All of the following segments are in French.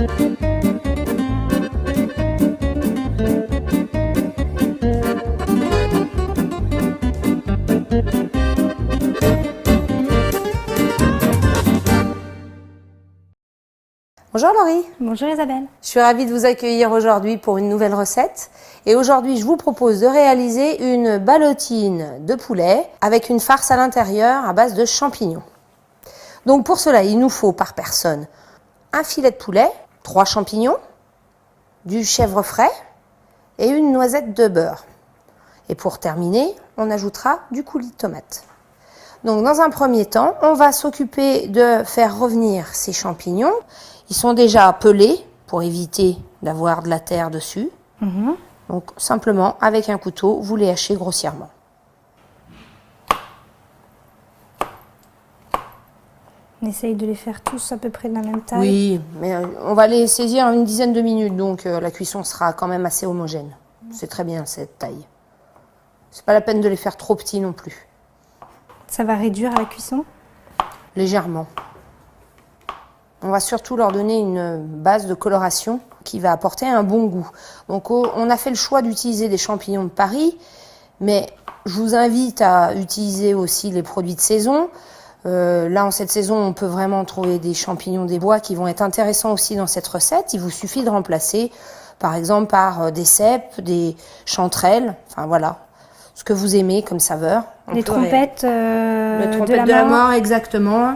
Bonjour Laurie. Bonjour Isabelle. Je suis ravie de vous accueillir aujourd'hui pour une nouvelle recette. Et aujourd'hui, je vous propose de réaliser une ballotine de poulet avec une farce à l'intérieur à base de champignons. Donc pour cela, il nous faut par personne un filet de poulet, 3 champignons, du chèvre frais et une noisette de beurre. Et pour terminer, on ajoutera du coulis de tomate. Donc dans un premier temps, on va s'occuper de faire revenir ces champignons. Ils sont déjà pelés pour éviter d'avoir de la terre dessus. Donc simplement, avec un couteau, vous les hachez grossièrement. On essaye de les faire tous à peu près de la même taille. Oui, mais on va les saisir une dizaine de minutes, donc la cuisson sera quand même assez homogène. C'est très bien cette taille. C'est pas la peine de les faire trop petits non plus. Ça va réduire la cuisson? Légèrement. On va surtout leur donner une base de coloration qui va apporter un bon goût. Donc on a fait le choix d'utiliser des champignons de Paris, mais je vous invite à utiliser aussi les produits de saison. Là, en cette saison, on peut vraiment trouver des champignons des bois qui vont être intéressants aussi dans cette recette. Il vous suffit de remplacer, par exemple, par des cèpes, des chanterelles, enfin voilà, ce que vous aimez comme saveur. Les trompettes, les trompettes de la mort, exactement.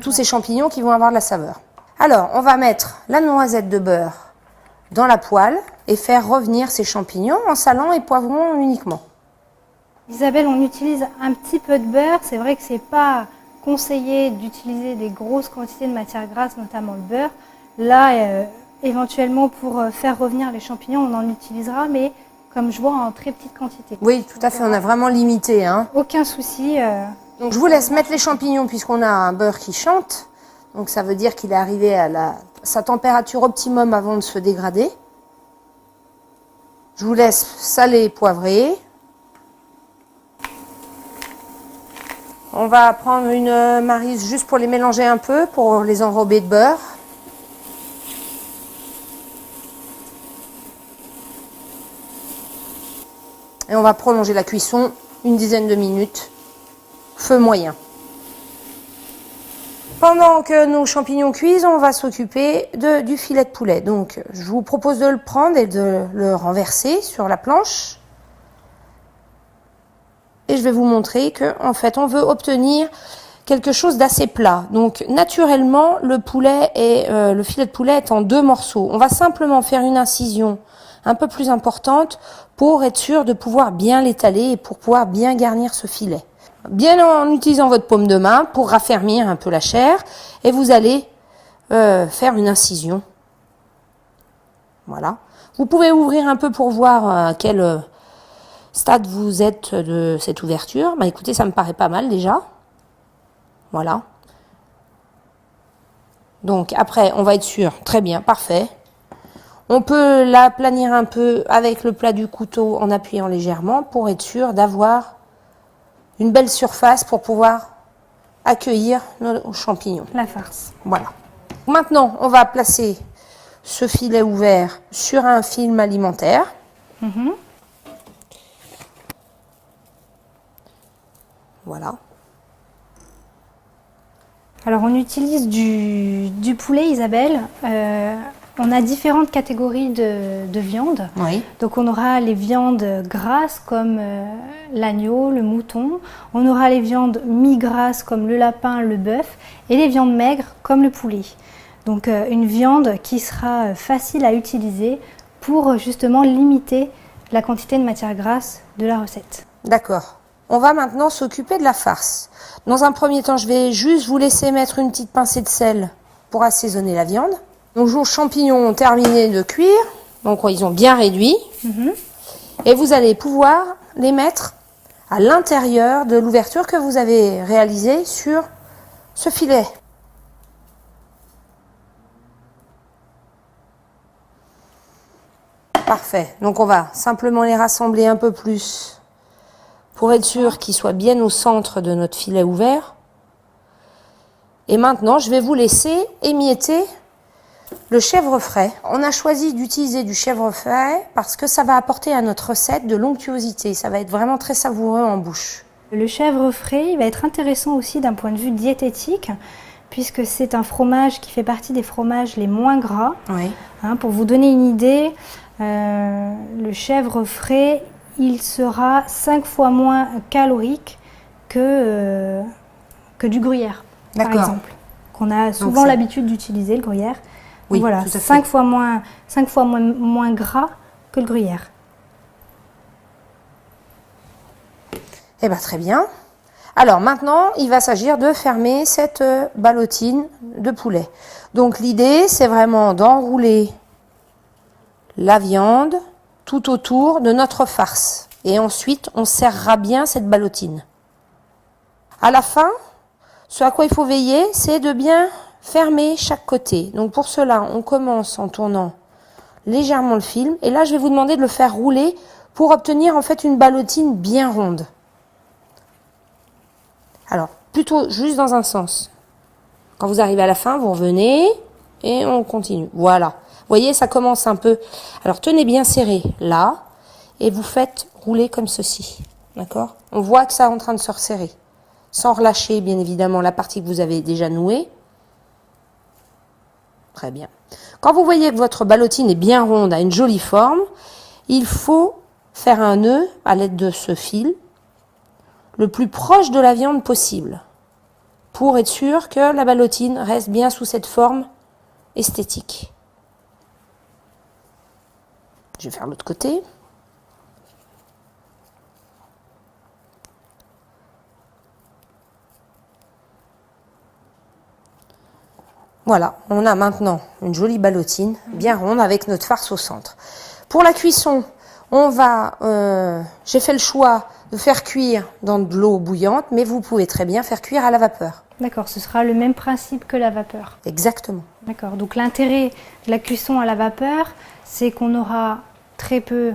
Tous ces champignons qui vont avoir de la saveur. Alors, on va mettre la noisette de beurre dans la poêle et faire revenir ces champignons en salant et poivrons uniquement. Isabelle, on utilise un petit peu de beurre. C'est vrai que c'est pas conseillé d'utiliser des grosses quantités de matière grasse, notamment le beurre. Là, éventuellement, pour faire revenir les champignons, on en utilisera, mais comme je vois, en très petite quantité. Oui, tout à fait, on a vraiment limité. Aucun souci. Donc je vous laisse mettre les champignons puisqu'on a un beurre qui chante. Donc ça veut dire qu'il est arrivé à sa température optimum avant de se dégrader. Je vous laisse saler et poivrer. On va prendre une maryse juste pour les mélanger un peu, pour les enrober de beurre. Et on va prolonger la cuisson une dizaine de minutes. Feu moyen. Pendant que nos champignons cuisent, on va s'occuper du filet de poulet. Donc, je vous propose de le prendre et de le renverser sur la planche. Et je vais vous montrer que, en fait, on veut obtenir quelque chose d'assez plat. Donc, naturellement, le filet de poulet est en 2 morceaux. On va simplement faire une incision un peu plus importante pour être sûr de pouvoir bien l'étaler et pour pouvoir bien garnir ce filet. Bien en utilisant votre paume de main pour raffermir un peu la chair et vous allez faire une incision. Voilà. Vous pouvez ouvrir un peu pour voir à quel stade vous êtes de cette ouverture. Bah écoutez, ça me paraît pas mal déjà. Voilà. Donc après, on va être sûr. Très bien, parfait. On peut l'aplanir un peu avec le plat du couteau en appuyant légèrement pour être sûr d'avoir une belle surface pour pouvoir accueillir nos champignons. La farce. Voilà. Maintenant, on va placer ce filet ouvert sur un film alimentaire. Voilà. Alors, on utilise du poulet, Isabelle. On a différentes catégories de viande. Oui. Donc on aura les viandes grasses comme l'agneau, le mouton. On aura les viandes mi-grasses comme le lapin, le bœuf. Et les viandes maigres comme le poulet. Donc une viande qui sera facile à utiliser pour justement limiter la quantité de matière grasse de la recette. D'accord. On va maintenant s'occuper de la farce. Dans un premier temps, je vais juste vous laisser mettre une petite pincée de sel pour assaisonner la viande. Donc nos champignons ont terminé de cuire, donc ils ont bien réduit. Et vous allez pouvoir les mettre à l'intérieur de l'ouverture que vous avez réalisée sur ce filet. Parfait. Donc on va simplement les rassembler un peu plus pour être sûr qu'ils soient bien au centre de notre filet ouvert. Et maintenant, je vais vous laisser émietter le chèvre frais. On a choisi d'utiliser du chèvre frais parce que ça va apporter à notre recette de l'onctuosité. Ça va être vraiment très savoureux en bouche. Le chèvre frais il va être intéressant aussi d'un point de vue diététique, puisque c'est un fromage qui fait partie des fromages les moins gras. Oui. Pour vous donner une idée, le chèvre frais, il sera 5 fois moins calorique que du gruyère, par exemple, qu'on a souvent l'habitude d'utiliser, le gruyère. Oui, donc voilà, tout à fait. 5 fois moins gras que le gruyère. Eh bien, très bien. Alors maintenant, il va s'agir de fermer cette ballotine de poulet. Donc l'idée, c'est vraiment d'enrouler la viande tout autour de notre farce. Et ensuite, on serrera bien cette ballotine. À la fin, ce à quoi il faut veiller, c'est de bien fermer chaque côté. Donc pour cela, on commence en tournant légèrement le film. Et là, je vais vous demander de le faire rouler pour obtenir en fait une ballotine bien ronde. Alors, plutôt juste dans un sens. Quand vous arrivez à la fin, vous revenez et on continue. Voilà. Vous voyez, ça commence un peu. Alors, tenez bien serré là et vous faites rouler comme ceci. D'accord ? On voit que ça est en train de se resserrer. Sans relâcher, bien évidemment, la partie que vous avez déjà nouée. Très bien. Quand vous voyez que votre ballotine est bien ronde, a une jolie forme, il faut faire un nœud à l'aide de ce fil le plus proche de la viande possible pour être sûr que la ballotine reste bien sous cette forme esthétique. Je vais faire l'autre côté. Voilà, on a maintenant une jolie ballotine bien ronde avec notre farce au centre. Pour la cuisson, j'ai fait le choix de faire cuire dans de l'eau bouillante, mais vous pouvez très bien faire cuire à la vapeur. D'accord, ce sera le même principe que la vapeur. Exactement. D'accord, donc l'intérêt de la cuisson à la vapeur, c'est qu'on aura très peu,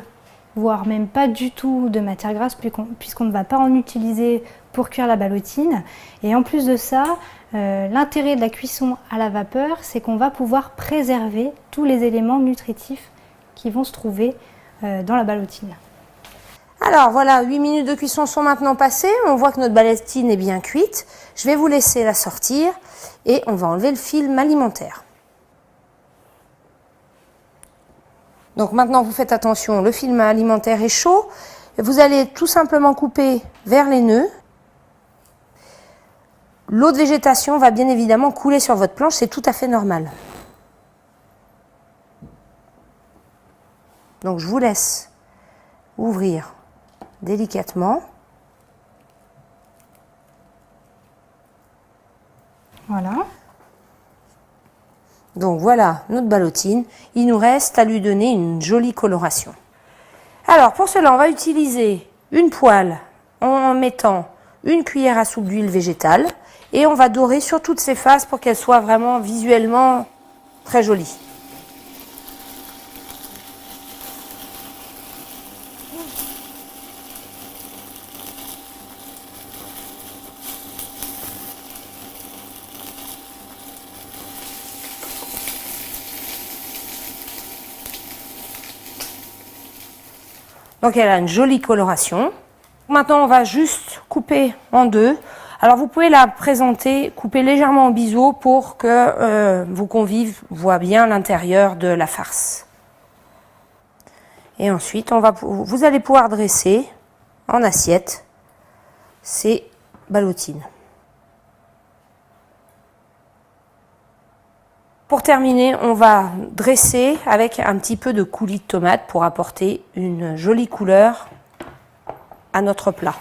voire même pas du tout de matière grasse, puisqu'on ne va pas en utiliser pour cuire la ballotine. Et en plus de ça, l'intérêt de la cuisson à la vapeur, c'est qu'on va pouvoir préserver tous les éléments nutritifs qui vont se trouver dans la ballotine. Alors voilà, 8 minutes de cuisson sont maintenant passées. On voit que notre ballotine est bien cuite. Je vais vous laisser la sortir et on va enlever le film alimentaire. Donc maintenant, vous faites attention, le film alimentaire est chaud. Vous allez tout simplement couper vers les nœuds. L'eau de végétation va bien évidemment couler sur votre planche, c'est tout à fait normal. Donc je vous laisse ouvrir délicatement. Voilà. Donc voilà notre ballotine. Il nous reste à lui donner une jolie coloration. Alors pour cela, on va utiliser une poêle en mettant une cuillère à soupe d'huile végétale et on va dorer sur toutes ses faces pour qu'elle soit vraiment visuellement très jolie. Donc elle a une jolie coloration. Maintenant on va juste couper en deux. Alors vous pouvez la présenter, couper légèrement en biseau pour que vos convives voient bien l'intérieur de la farce. Et ensuite vous allez pouvoir dresser en assiette ces ballotines. Pour terminer, on va dresser avec un petit peu de coulis de tomate pour apporter une jolie couleur à notre plat.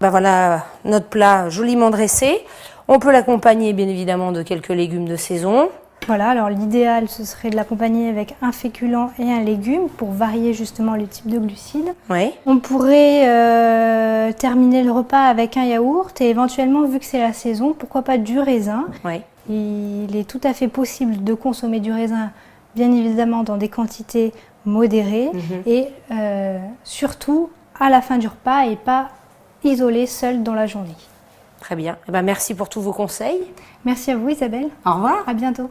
Ben voilà notre plat joliment dressé. On peut l'accompagner bien évidemment de quelques légumes de saison. Voilà, alors l'idéal ce serait de l'accompagner avec un féculent et un légume pour varier justement les types de glucides. Oui. On pourrait terminer le repas avec un yaourt et éventuellement, vu que c'est la saison, pourquoi pas du raisin. Oui. Il est tout à fait possible de consommer du raisin, bien évidemment dans des quantités modérées et surtout à la fin du repas et pas isolé seul dans la journée. Très bien. Eh ben, merci pour tous vos conseils. Merci à vous Isabelle. Au revoir. À bientôt.